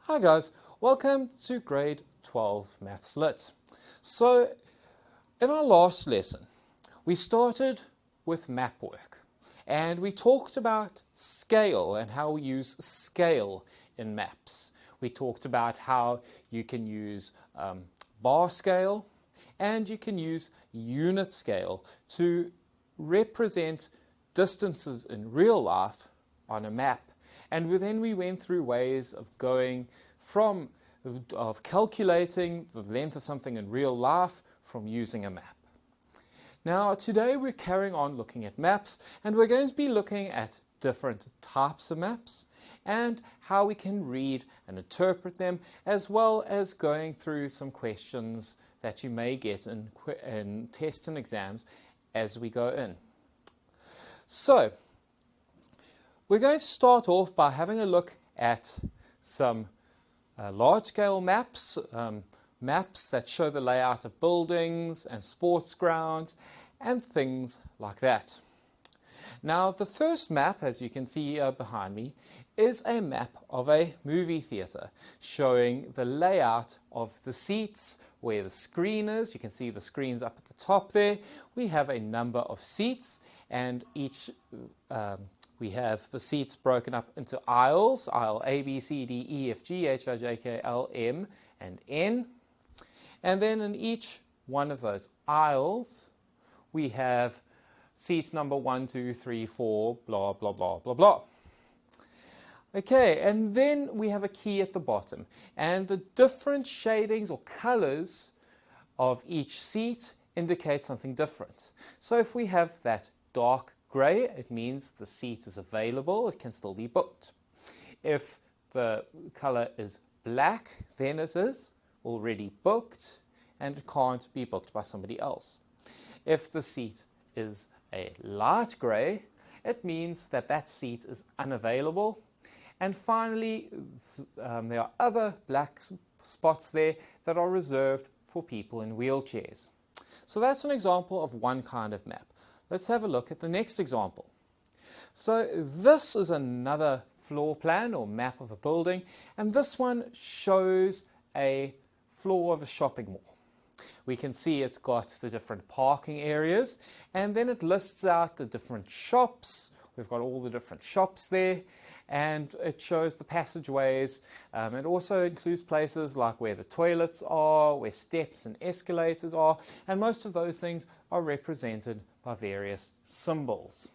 Hi guys, welcome to grade 12 Maths Lit. So in our last lesson we started with map work and we talked about scale and how we use scale in maps. We talked about how you can use bar scale and you can use unit scale to represent distances in real life on a map. And then we went through ways of going from, of calculating the length of something in real life from using a map. Now today we're carrying on looking at maps, and we're going to be looking at different types of maps and how we can read and interpret them, as well as going through some questions that you may get in tests and exams as we go in. So we're going to start off by having a look at some large-scale maps, maps that show the layout of buildings and sports grounds and things like that. Now the first map, as you can see behind me, is a map of a movie theatre showing the layout of the seats, where the screen is. You can see the screen's up at the top there. We have a number of seats, and each we have the seats broken up into aisles, aisle A, B, C, D, E, F, G, H, I, J, K, L, M, and N. And then in each one of those aisles, we have seats number 1, 2, 3, 4, blah, blah, blah, blah, blah. Okay, and then we have a key at the bottom. And the different shadings or colors of each seat indicate something different. So if we have that dark grey, it means the seat is available, it can still be booked. If the colour is black, then it is already booked and it can't be booked by somebody else. If the seat is a light grey, it means that that seat is unavailable. And finally, there are other black spots there that are reserved for people in wheelchairs. So that's an example of one kind of map. Let's have a look at the next example. So this is another floor plan or map of a building, and this one shows a floor of a shopping mall. We can see it's got the different parking areas, and then it lists out the different shops. We've got all the different shops there, and it shows the passageways. It also includes places like where the toilets are, where steps and escalators are, and most of those things are represented by various symbols.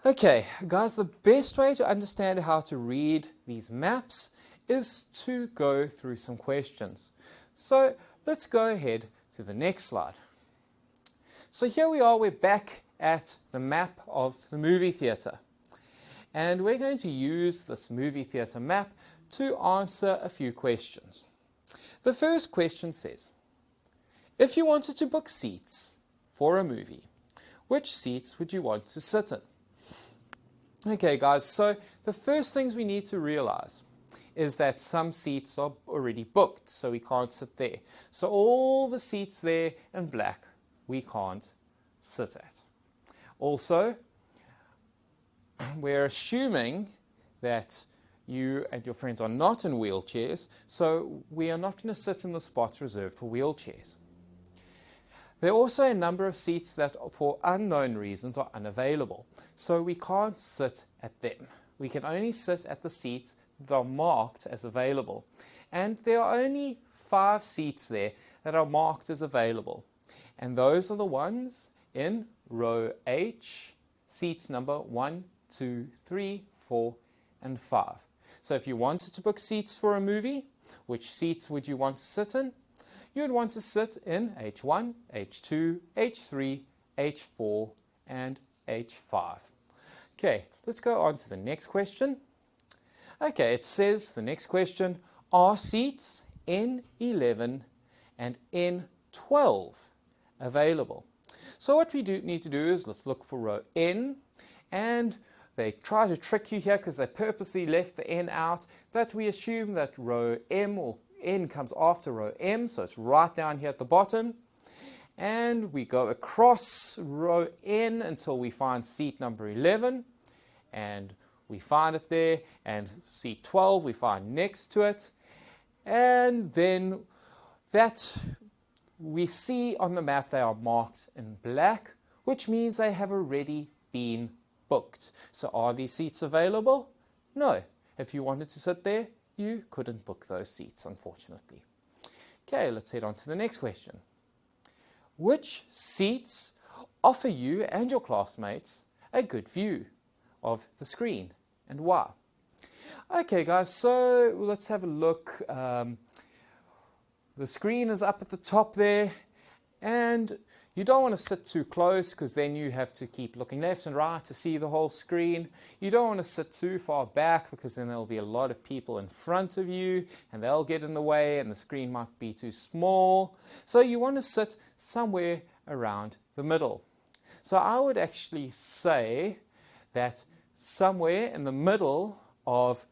Okay, guys, the best way to understand how to read these maps is to go through some questions. So let's go ahead to the next slide. So here we are, we're back at the map of the movie theatre. And we're going to use this movie theatre map to answer a few questions. The first question says, if you wanted to book seats for a movie, which seats would you want to sit in? Okay guys, so the first things we need to realize is that some seats are already booked, so we can't sit there. So all the seats there in black, we can't sit at. Also, we're assuming that you and your friends are not in wheelchairs, so we are not going to sit in the spots reserved for wheelchairs. There are also a number of seats that, for unknown reasons, are unavailable, so we can't sit at them. We can only sit at the seats that are marked as available. And there are only 5 seats there that are marked as available. And those are the ones in row H, seats number 1, 2, 3, 4, and 5. So if you wanted to book seats for a movie, which seats would you want to sit in? You would want to sit in H1, H2, H3, H4, and H5. Okay, let's go on to the next question. Okay, it says, the next question, are seats N11 and N12 available? So what we need to do is, let's look for row N, and they try to trick you here because they purposely left the N out, but we assume that row M or N comes after row M, so it's right down here at the bottom. And we go across row N until we find seat number 11, and we find it there, and seat 12 we find next to it, and then that we see on the map they are marked in black, which means they have already been booked. So are these seats available? No. If you wanted to sit there, you couldn't book those seats, unfortunately. Okay, let's head on to the next question. Which seats offer you and your classmates a good view of the screen, and why? Okay guys, so let's have a look. The screen is up at the top there, and you don't want to sit too close because then you have to keep looking left and right to see the whole screen. You don't want to sit too far back because then there'll be a lot of people in front of you and they'll get in the way and the screen might be too small. So you want to sit somewhere around the middle. So I would actually say that somewhere in the middle of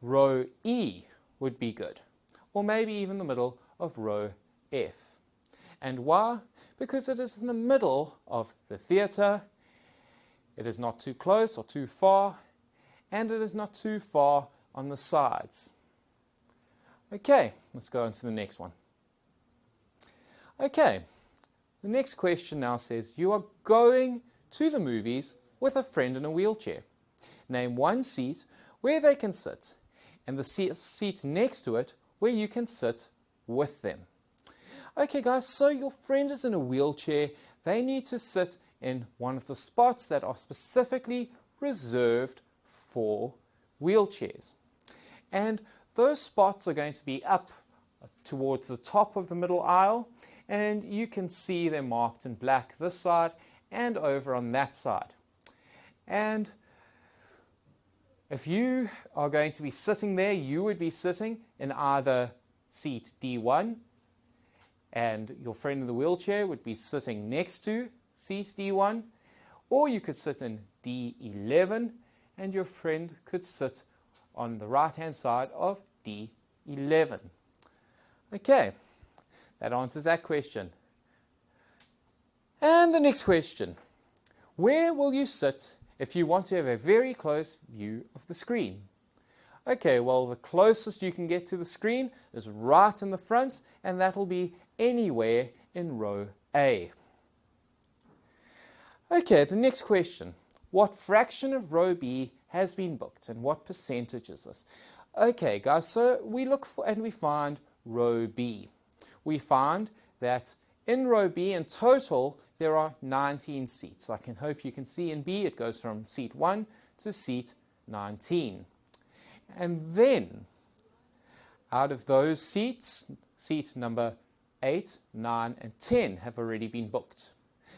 row E would be good, or maybe even the middle of row F. And why? Because it is in the middle of the theatre, it is not too close or too far, and it is not too far on the sides. Okay, let's go on to the next one. Okay, the next question now says, you are going to the movies with a friend in a wheelchair. Name one seat where they can sit, and the seat next to it where you can sit with them. Okay guys, so your friend is in a wheelchair. They need to sit in one of the spots that are specifically reserved for wheelchairs. And those spots are going to be up towards the top of the middle aisle, and you can see they're marked in black this side and over on that side. And if you are going to be sitting there, you would be sitting in either seat D1, and your friend in the wheelchair would be sitting next to seat D1, or you could sit in D11 and your friend could sit on the right hand side of D11. Okay, that answers that question. And the next question, where will you sit if you want to have a very close view of the screen? Okay, well, the closest you can get to the screen is right in the front, and that will be anywhere in row A. Okay, the next question. What fraction of row B has been booked, and what percentage is this? Okay, guys, so we look for and we find row B. We find that in row B in total there are 19 seats. I can hope you can see in B it goes from seat 1 to seat 19. And then out of those seats, seat number 8, 9 and 10 have already been booked.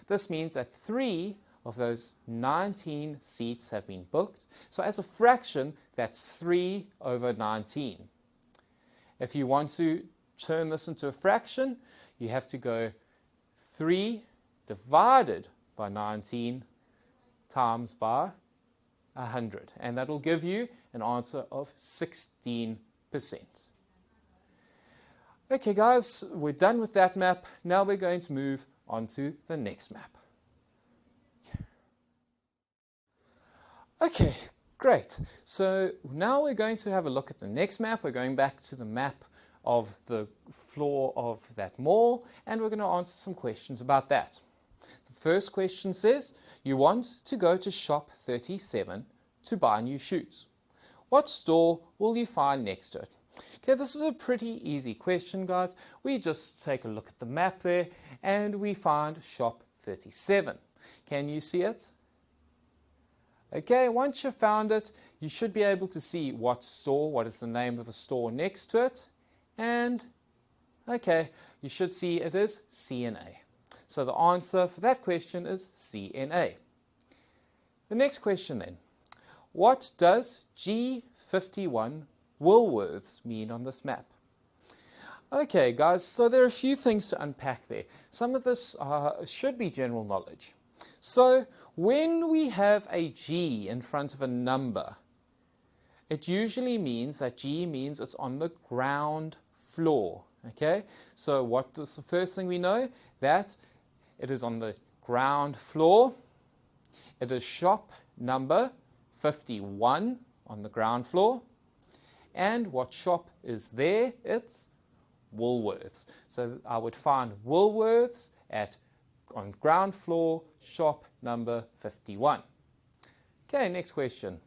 This means that 3 of those 19 seats have been booked. So as a fraction, that's 3 over 19. If you want to turn this into a fraction, you have to go 3 divided by 19 times by 100. And that will give you an answer of 16%. Okay guys, we're done with that map. Now we're going to move on to the next map. Okay, great. So now we're going to have a look at the next map. We're going back to the map of the floor of that mall, and we're going to answer some questions about that. The first question says, you want to go to shop 37 to buy new shoes. What store will you find next to it? Okay, this is a pretty easy question, guys. We just take a look at the map there, and we find shop 37. Can you see it? Okay, once you've found it, you should be able to see what store, what is the name of the store next to it, and okay, you should see it is C&A. So the answer for that question is C&A. The next question then, what does G51 Woolworths mean on this map? Okay guys, so there are a few things to unpack there. Some of this should be general knowledge. So when we have a G in front of a number, it usually means that G means it's on the ground floor. Okay, so what is the first thing we know? That it is on the ground floor. It is shop number 51 on the ground floor. And what shop is there? It's Woolworths. So I would find Woolworths on ground floor, shop number 51. Okay, next question.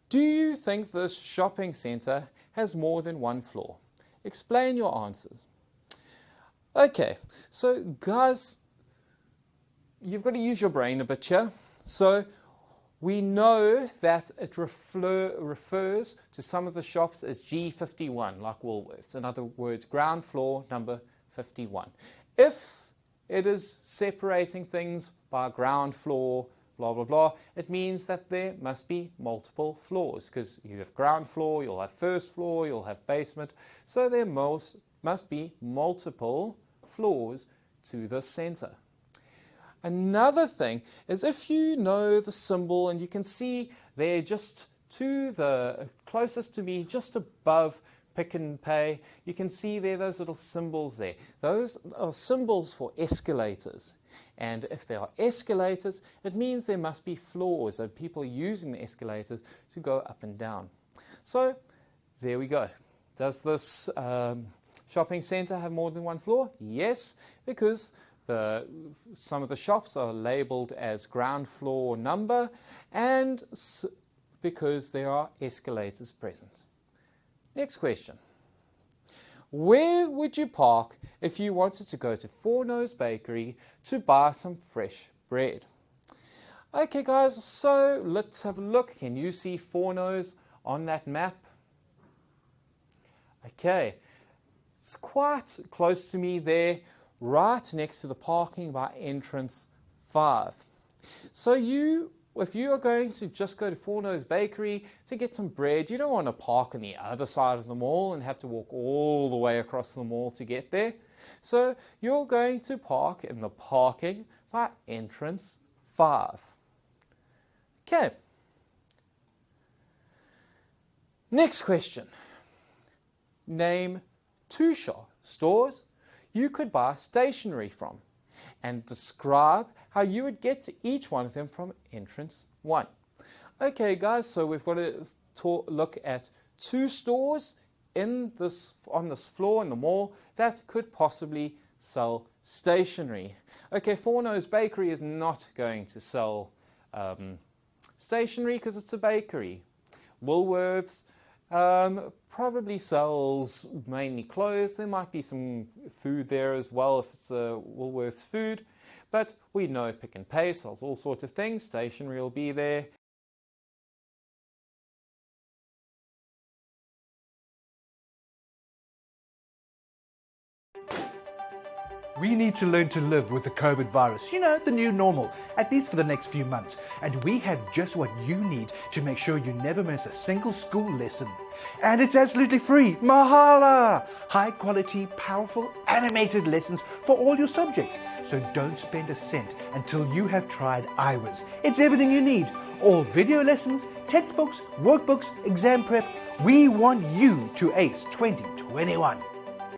Do you think this shopping centre has more than one floor? Explain your answers. Okay, so guys, you've got to use your brain a bit here. So we know that it refers to some of the shops as G51, like Woolworths. In other words, ground floor number 51. If it is separating things by ground floor, blah, blah, blah, it means that there must be multiple floors, because you have ground floor, you'll have first floor, you'll have basement. So there must be multiple floors to the center. Another thing is, if you know the symbol and you can see there just to the closest to me, just above Pick and Pay, you can see there those little symbols there. Those are symbols for escalators. And if there are escalators, it means there must be floors, so people are using the escalators to go up and down. So there we go. Does this shopping centre have more than one floor? Yes, because some of the shops are labelled as ground floor number, and because there are escalators present. Next question. Where would you park if you wanted to go to Four Nose Bakery to buy some fresh bread? Okay guys, so let's have a look. Can you see Four Nose on that map? Okay, it's quite close to me there, right next to the parking by entrance 5. So if you are going to just go to Four Nose Bakery to get some bread, you don't want to park on the other side of the mall and have to walk all the way across the mall to get there. So you're going to park in the parking by entrance 5. Okay. Next question. Name 2 stores you could buy stationery from, and describe how you would get to each one of them from entrance 1. Okay guys, so we've got to look at 2 stores on this floor in the mall that could possibly sell stationery. Okay, Four Nose Bakery is not going to sell stationery because it's a bakery. Woolworths probably sells mainly clothes. There might be some food there as well if it's a Woolworths food, but we know Pick and Pay sells all sorts of things. Stationery will be there. We need to learn to live with the COVID virus, the new normal, at least for the next few months. And we have just what you need to make sure you never miss a single school lesson. And it's absolutely free, mahala! High quality, powerful, animated lessons for all your subjects. So don't spend a cent until you have tried iWhiz. It's everything you need. All video lessons, textbooks, workbooks, exam prep. We want you to ace 2021.